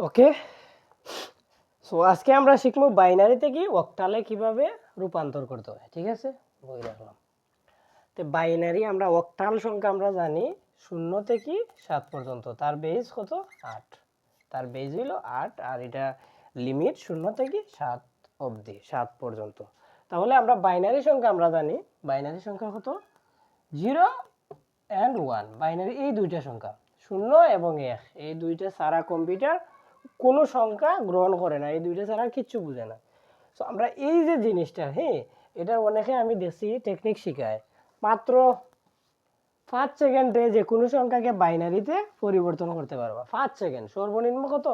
ওকে, so আজকে আমরা শিখবো বাইনারি থেকে অক্টালে কিভাবে রূপান্তর করতে হয়। ঠিক আছে, বই রাখলাম। তো বাইনারি আমরা অক্টাল সংখ্যা আমরা জানি 0 থেকে 7 পর্যন্ত, তার বেজ কত 8, তার বেজ হইল 8 আর এটা লিমিট 0 থেকে 7 অবধি, 7 পর্যন্ত। তাহলে আমরা বাইনারি সংখ্যা আমরা জানি, বাইনারি সংখ্যা কত 0 and 1, বাইনারি এই দুইটা সংখ্যা 0 এবং 1, এই দুইটা ছাড়া কম্পিউটার কোনো সংখ্যা গ্রহণ করে না, এই দুইটা ছাড়া কিচ্ছু বুঝে না। সো আমরা এই যে জিনিসটা, হ্যাঁ, এটা অনেকে আমি দেখছি টেকনিক শিখায়, মাত্র 5 সেকেন্ডে যে কোনো সংখ্যাকে বাইনারিতে পরিবর্তন করতে পারবা। 5 সেকেন্ড, সর্বনিম্ন কত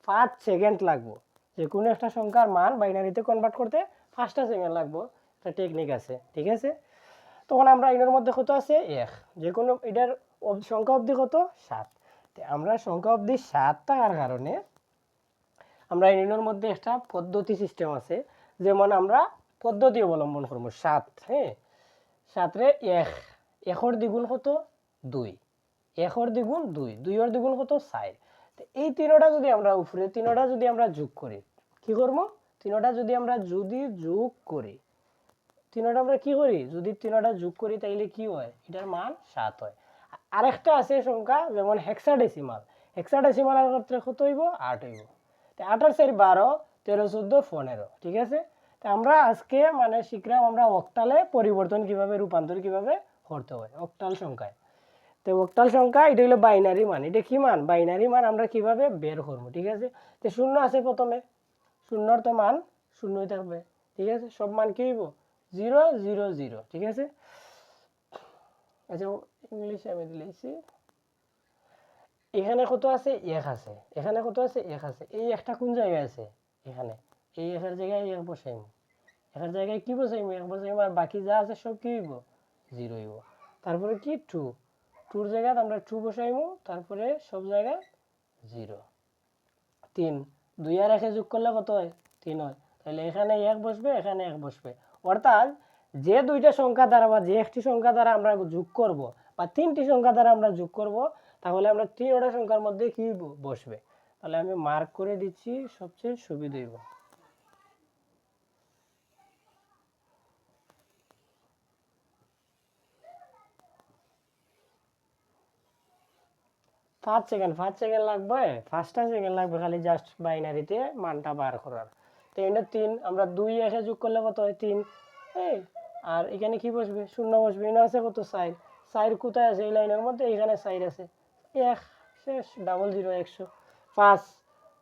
5 সেকেন্ড লাগবে যে কোনো একটা সংখ্যার মান বাইনারিতে কনভার্ট করতে, 5টা সেকেন্ড লাগবে। একটা টেকনিক আছে, ঠিক আছে। তখন আমরা এটার মধ্যে কত আছে 1, যে কোনো এটার সংখ্যা অবধি কত 7। আমরা সংখ্যা অবধি 7 থাকার কারণে আমরা এর মধ্যে একটা পদ্ধতি সিস্টেম আছে, যেমন আমরা পদ্ধতি অবলম্বন করবো 7, হ্যাঁ, 7 রে 1, 1 দ্বিগুণ কত 2, 1 দ্বিগুণ 2, 2 দ্বিগুণ কত 4। এই তিনটা যদি আমরা উপরে তিনটা যদি আমরা যোগ করি, কি করব, তিনটা যদি আমরা যোগ করি, তিনটা আমরা কি করি, যদি তিনটা যোগ করি তাইলে কি হয়, এটার মান 7 হয়। আরেকটা আছে সংখ্যা যেমন হেক্সাডেসিমাল, হেক্সাডেসিমালের ক্ষেত্রে কত হইব 8 হইব। 8 আর 4 12, 13 14 15, ঠিক আছে। তা আমরা আজকে মানে শিখলাম আমরা অক্টালে পরিবর্তন কিভাবে, রূপান্তর কিভাবে করতে হয় অক্টাল সংখ্যায়। তো অক্টাল সংখ্যা এটা হলো বাইনারি মান, এটা কি মান, বাইনারি মান আমরা কিভাবে বের করব, ঠিক আছে। তো শূন্য আছে প্রথমে, শূন্যর তো মান শূন্যই থাকবে, ঠিক আছে, সব মান কি হইব 0 0 0, ঠিক আছে। আচ্ছা, ইংলিশে আমি দিলেছি, এখানে কত আছে 1 আছে, এখানে কত আছে 1 আছে, এই একটা কোন জায়গায় আছে এখানে, এই এর জায়গায় 1 বসাইম, এর জায়গায় কি বসাইম 1 বসাইম, আর বাকি যা আছে সব কি হইব 0 হইব। তারপরে কি 2, 2 এর জায়গায় আমরা 2 বসাইম, তারপরে সব জায়গায় 0। 3, 2 আর 1 যোগ করলে কত হয় 3 হয়, তাহলে এখানে 1 বসবে, এখানে 1 বসবে। অর্থাৎ যে দুইটা সংখ্যা দ্বারা বা যে একটি সংখ্যা দ্বারা আমরা যোগ করব বা তিনটি সংখ্যা দ্বারা আমরা যোগ করব, তাহলে আমরা তিনটা সংখ্যার মধ্যে কি বসবে। তাহলে আমি মার্ক করে দিচ্ছি, সবচেয়ে সুবিধা হইব। 5 সেকেন্ড, 5 সেকেন্ড লাগবে, 5টা সেকেন্ড লাগবে খালি জাস্ট বাইনারিতে মানটা বার করার। তো এটা 3, আমরা 2 1 যোগ করলে কত হয় 3, এই আর এখানে কি বসবে 0 বসবে, এখানে আছে কত 4, 4 কোথায় আছে এই লাইনের মধ্যে, এখানে 4 আছে, 1 শেষ, ডাবল 0 100, 5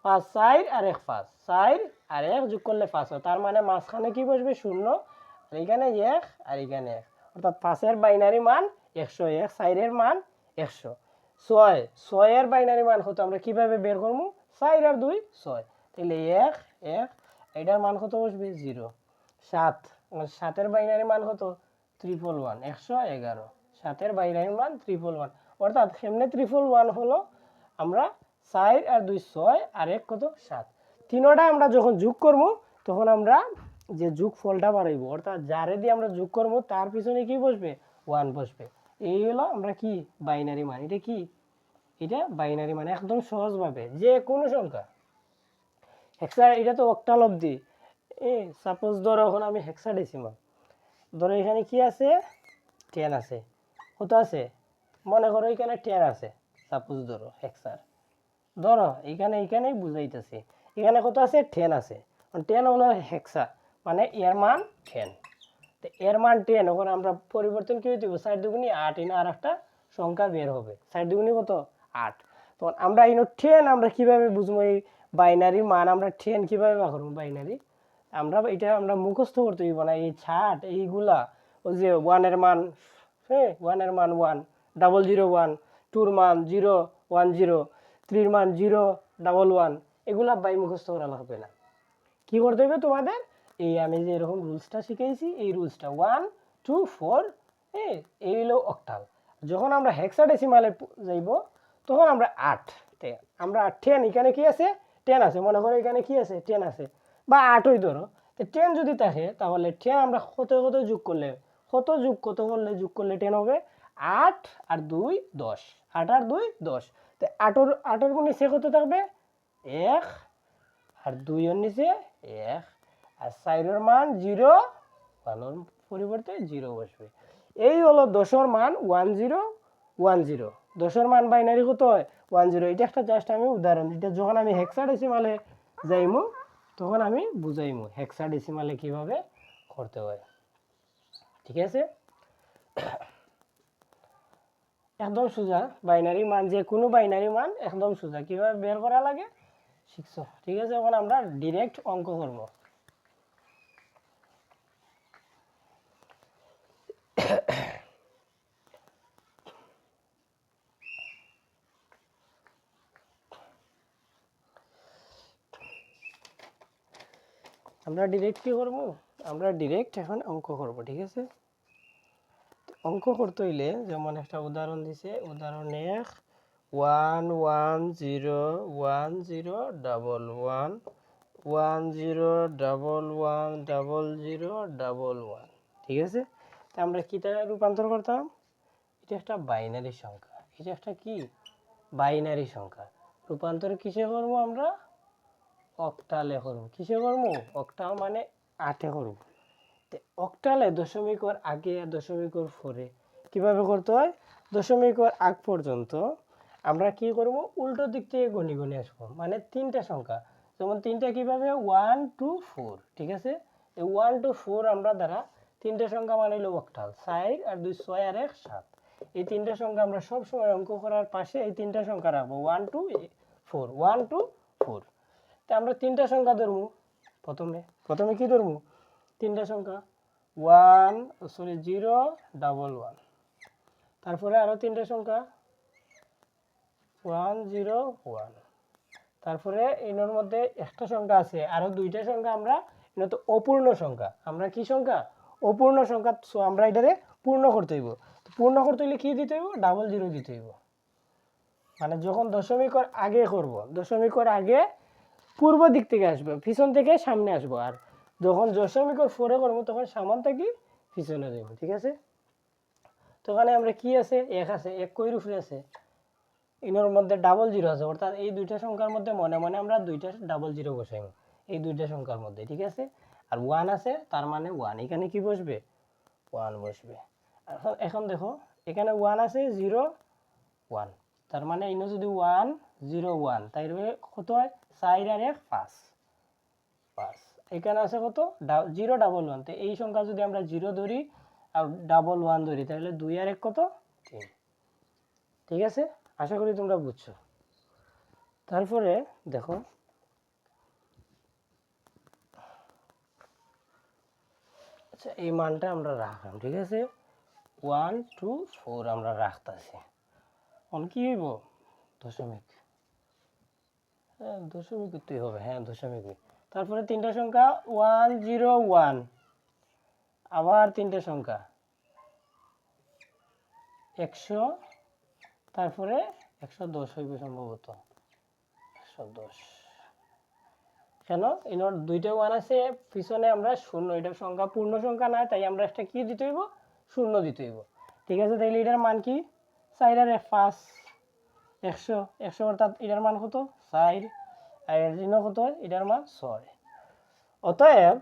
5 4 আর 1 5, 4 আর 1 যোগ করলে 5 হয়, তার মানে মাঝখানে কি বসবে 0, আর এখানে 1 আর এখানে 1, অর্থাৎ 5 এর বাইনারি মান 101, 4 এর মান 100। 6 এর বাইনারি মান কত আমরা কিভাবে বের করবো, 4 আর 2 6, তাহলে 1 1, এটার মান কত বসবে 0। 7, 7 এর বাইনারি মান কত 111, 111, 7 এর বাইনারি মান 111, অর্থাৎ কেমনে 111 হলো, আমরা 4 আর 2 6 আর 1 কত 7, তিনটা আমরা যখন যোগ করব তখন আমরা যে যোগ ফলটা বাড়াইব, অর্থাৎ যারে দিয়ে আমরা যোগ করব তার পিছনে কি বসবে 1 বসবে। এই হলো আমরা কি বাইনারি মান, এটা কি, এটা বাইনারি মান, একদম সহজভাবে যে কোনো সংখ্যা হেক্সা, এটা তো অক্টাল অবধি। সাপোজ ধরো এখন আমি হেক্সাডেসিমাল, ধরো এখানে কি আছে 10 আছে, কত আছে মনে করো এখানে 10 আছে, সাপোজ ধরো হেক্সার, ধরো এইখানেই বুঝাইতেছি, এখানে কত আছে 10 আছে, 10 হলো হেক্সা, মানে এর মান 10। তো এর মান 10, এখন আমরা পরিবর্তন কি দিব 4 দুগুণী 8, এনে আর একটা সংখ্যা বের হবে, 4 দুগুণী কত 8। তখন আমরা এই 10 আমরা কিভাবে বুঝবো, এই বাইনারি মান আমরা 10 কিভাবে বার করবো বাইনারি, আমরা এটা আমরা মুখস্থ করতে হইব না, এই 60 এইগুলা, ওই যে 1 এর মান, হ্যাঁ 1 এর মান 1, 0 0 1, 2 এর মান 0 1 0, 3 এর মান 0 1 1, এগুলা বাই মুখস্থ করা লাগবে না। কি করতে হবে তোমাদের, এই আমি যে এরকম রুলসটা শিখাইছি এই রুলসটা 1 2 4, এই হলো অক্টাল। যখন আমরা হেক্সাডেসিমালে যাইব তখন আমরা 8, আমরা 10, এখানে কি আছে 10 আছে, মনে করো এখানে কি আছে 10 আছে বা 8ই ধরো, তো 10 যদি থাকে তাহলে 10 আমরা কত কত যোগ করলে, কত করলে যোগ করলে 10 হবে, 8 আর 2 10, 8 আর 2 10, তো 8 গুণে সে কত থাকবে 1 আর 2 এর নিচে 1 আর 4 এর মান 0 1 এর পরিবর্তে 0 বসবে। এই হলো 10 এর মান 1010। 10 এর মান বাইনারি কত হয় 10। এটা একটা জাস্ট আমি উদাহরণ, এটা যখন আমি হেক্সাডেসিমালে যাইমু তখন আমি বুঝাইমু হেক্সাডেসিমালে কিভাবে করতে হয়। ঠিক আছে, একদম সোজা বাইনারি মান, যে কোনো বাইনারি মান একদম সোজা কিভাবে বের করা লাগে শিখছো। ঠিক আছে, এখন আমরা ডাইরেক্ট অঙ্ক করব। আমরা ডাইরেক্ট কি করব, আমরা ডাইরেক্ট এখন অঙ্ক করব। ঠিক আছে, অঙ্ক করতে হইলে যেমন একটা উদাহরণ দিছে, উদাহরণ 1 1 1 0 1 0 1 1 1 0 1 1 0 0 1। ঠিক আছে, তা আমরা কিটা রূপান্তর করতাম, এটা একটা বাইনারি সংখ্যা, এটা একটা কি বাইনারি সংখ্যা, রূপান্তর কিসে করব আমরা অক্টালে করব। কিসে করব, অক্টাল মানে 8 এ করব। অক্টালে দশমিকর আগে দশমিকর পরে কিভাবে করতে হয়, দশমিকর আগ পর্যন্ত আমরা কি করব উল্টো দিক থেকে গণি গণি আসবো, মানে 3টা সংখ্যা, যেমন 3টা কিভাবে 1 2 4। ঠিক আছে, এই 1 2 4 আমরা দ্বারা 3টা সংখ্যা মানে হলো অক্টাল, 4 আর 2 6 আর 1 7। এই 3টা সংখ্যা আমরা সব সময় অঙ্ক করার পাশে এই 3টা সংখ্যা রাখবো 1 2 4 1 2 4। তা আমরা 3টা সংখ্যা ধরবো, প্রথমে কি ধরবো 3টা সংখ্যা 0 1 1। তারপরে আরো 3টা সংখ্যা 1 0 1। তারপরে এর মধ্যে একটা সংখ্যা আছে, আরো 2টা সংখ্যা আমরা এটা তো অপূর্ণ সংখ্যা, আমরা কি সংখ্যা অপূর্ণ সংখ্যা, সো আমরা এটারে পূর্ণ করতে হইব। পূর্ণ করতে হইলে কি দিতে হইব 00 দিতে হইব, মানে যখন দশমিকর আগে করব, দশমিকর আগে পূর্ব দিক থেকে আসবে, পিছন থেকে সামনে আসবো, আর যখন দশমিকর পরে করবো তখন সামন থেকে পিছনে যাব। ঠিক আছে, তো ওখানে আমরা কি আছে 1 আছে, 1 কই রূপে আছে, ইনোর মধ্যে 00 আছে, অর্থাৎ এই দুইটা সংখ্যার মধ্যে মনে মনে আমরা দুইটা 00 বসাইব এই দুইটা সংখ্যার মধ্যে। ঠিক আছে, আর 1 আছে তার মানে 1, এখানে কি বসবে 1 বসবে। এখন দেখো এখানে 1 আছে 0 1, তার মানে ইনো যদি 1 0 1 তাইলে কত হয় 4 আর 1 5 5। এখানে আছে কত 0 1 1, তো এই সংখ্যা যদি আমরা 0 ধরি আর 1 1 ধরি তাহলে 2 আর 1 কত 3। ঠিক আছে, আশা করি তোমরা বুঝছো। তারপরে দেখো আচ্ছা এই মানটা আমরা রাখলাম। ঠিক আছে, 1 2 4 আমরা রাখতেছি, এখন কি হইব দশমিক, হ্যাঁ দশমিক করতেই হবে, হ্যাঁ দশমিক। তারপরে 3টা সংখ্যা 1 0 1, আবার 3টা সংখ্যা 100, তারপরে 110 হইবে সম্ভবত 110। কেন এর দুইটা 1 আছে, পিছনে আমরা শূন্য, এটা সংখ্যা পূর্ণ সংখ্যা না, তাই আমরা একটা কি দিতে হইব শূন্য দিতে হইব। ঠিক আছে, তাইলে এটার মান কি 4 আর 1 5 100 100, অর্থাৎ এটার মান কত 4 আর এর জন্য কত হয় এটার মান 6। অতএব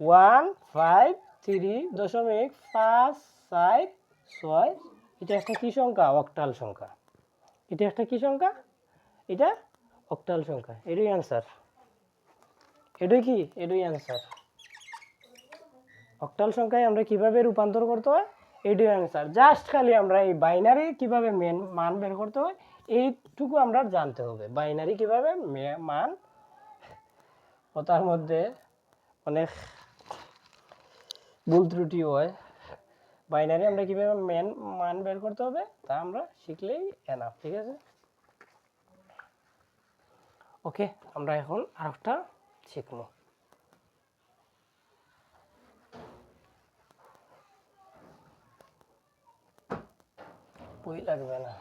153.546 এটা একটা কি সংখ্যা অক্টাল সংখ্যা, এটা একটা কি সংখ্যা এটা অক্টাল সংখ্যা। এটাই অ্যান্সার, এটাই কি এটাই অ্যান্সার। অক্টাল সংখ্যায় আমরা কিভাবে রূপান্তর করতে হয় এটাই অ্যান্সার। জাস্ট খালি আমরা এই বাইনারি কিভাবে মান বের করতে হয় এইটুকু আমরা জানতে হবে, বাইনারি কিভাবে মান, ও তার মধ্যে অনেক ভুল ত্রুটি হয়। বাইনারি আমরা কিভাবে মান বের করতে হবে তা আমরা শিখলেই এনাফ। ঠিক আছে, ওকে, আমরা এখন আরেকটা শিখবো। বই লাগবে না।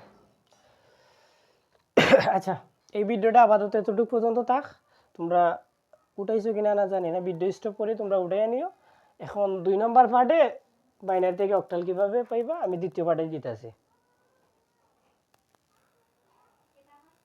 আচ্ছা এই ভিডিওটা আপাতত এতটুকু পর্যন্ত থাক, তোমরা উঠাইছো কিনা না জানি না, ভিডিও স্টপ করে তোমরা উঠাই নিও। এখন 2 নম্বর পার্টে বাইনারি থেকে অক্টাল কিভাবে পাইবা আমি দ্বিতীয় পার্টে দিতেছি।